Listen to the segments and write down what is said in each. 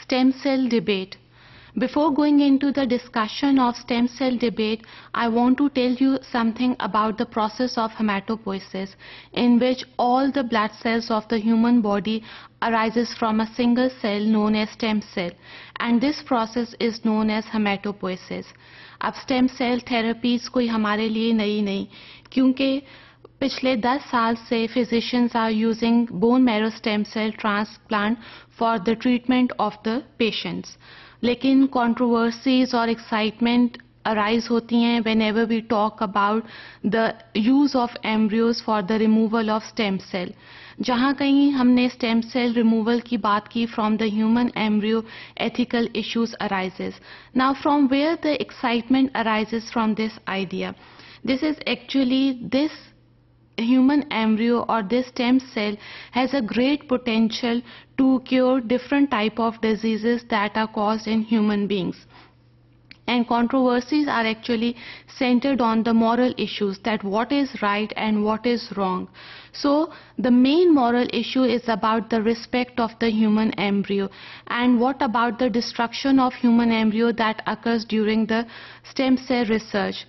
stem cell debate. Before going into the discussion of stem cell debate, I want to tell you something about the process of hematopoiesis, in which all the blood cells of the human body arises from a single cell known as stem cell, and this process is known as hematopoiesis. अब stem cell therapies कोई हमारे लिए नई नहीं, क्योंकि पिछले 10 साल से physicians are using bone marrow stem cell transplant for the treatment of the patients. लेकिन controversies और excitement arise होती हैं whenever we talk about the use of embryos for the removal of stem cell. जहाँ कहीं हमने stem cell removal की बात की from the human embryo, ethical issues arises. Now from where the excitement arises from this idea? This is actually this human embryo or this stem cell has a great potential to cure different type of diseases that are caused in human beings. And controversies are actually centered on the moral issues, that what is right and what is wrong. So the main moral issue is about the respect of the human embryo, and what about the destruction of human embryo that occurs during the stem cell research.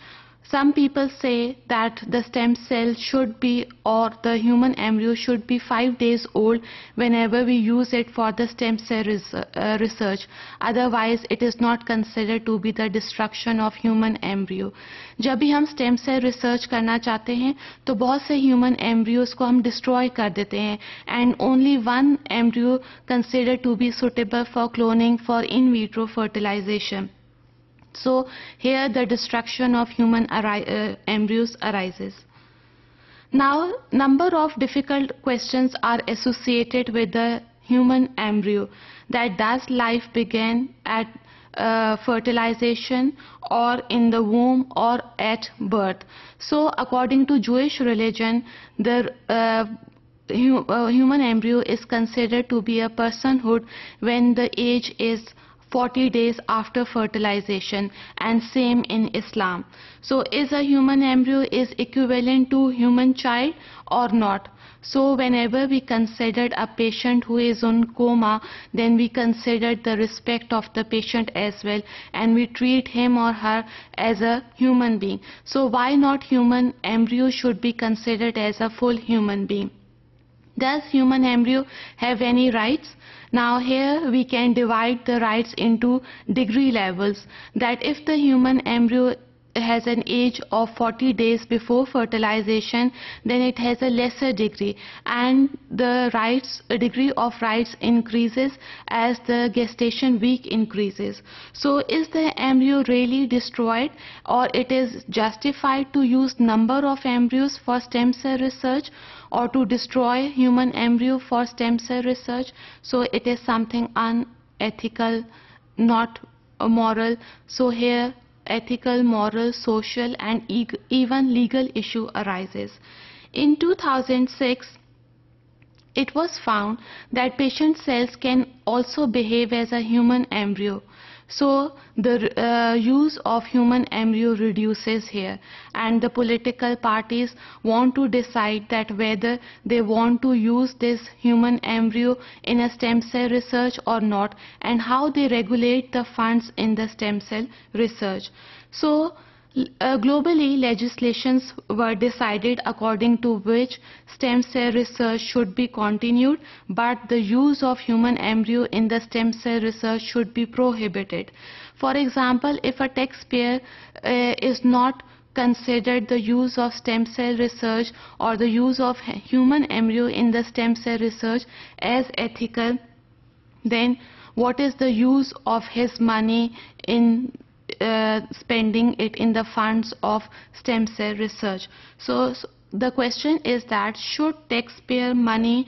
Some people say that the stem cell should be, or the human embryo should be 5 days old whenever we use it for the stem cell research. Otherwise, it is not considered to be the destruction of human embryo. जब भी हम stem cell research करना चाहते हैं, तो बहुत से human embryos को हम destroy कर देते हैं, and only one embryo considered to be suitable for cloning for in vitro fertilization. So here the destruction of human embryos arises. Now, number of difficult questions are associated with the human embryo. That does life begin at fertilization, or in the womb, or at birth? So according to Jewish religion, the human embryo is considered to be a personhood when the age is 40 days after fertilization, and same in Islam. So is a human embryo is equivalent to human child or not? So whenever we considered a patient who is on coma, then we considered the respect of the patient as well, and we treat him or her as a human being. So why not human embryo should be considered as a full human being? Does human embryo have any rights? Now here we can divide the rights into degree levels, that if the human embryo has an age of 40 days before fertilization, then it has a lesser degree, and the degree of rights increases as the gestation week increases. So is the embryo really destroyed, or it is justified to use number of embryos for stem cell research, or to destroy human embryo for stem cell research? So it is something unethical, not moral. So here ethical, moral, social, and even legal issue arises. In 2006, it was found that patient cells can also behave as a human embryo. So the use of human embryo reduces here, and the political parties want to decide that whether they want to use this human embryo in a stem cell research or not, and how they regulate the funds in the stem cell research. So globally, legislations were decided according to which stem cell research should be continued, but the use of human embryo in the stem cell research should be prohibited. For example, if a taxpayer is not considered the use of stem cell research or the use of human embryo in the stem cell research as ethical, then what is the use of his money in spending it in the funds of stem cell research? So the question is that should taxpayer money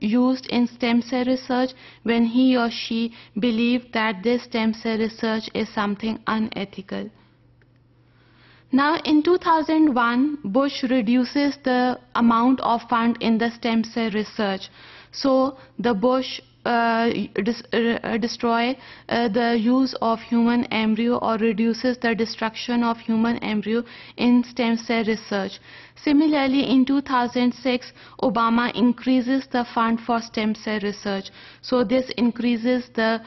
used in stem cell research when he or she believe that this stem cell research is something unethical? Now in 2001, Bush reduces the amount of fund in the stem cell research. So the Bush destroy the use of human embryo or reduces the destruction of human embryo in stem cell research. Similarly, in 2006, Obama increases the fund for stem cell research. So this increases the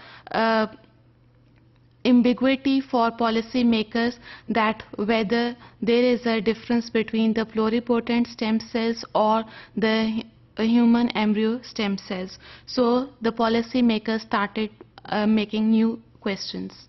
ambiguity for policymakers that whether there is a difference between the pluripotent stem cells or the human embryo stem cells. So the policymakers started making new questions.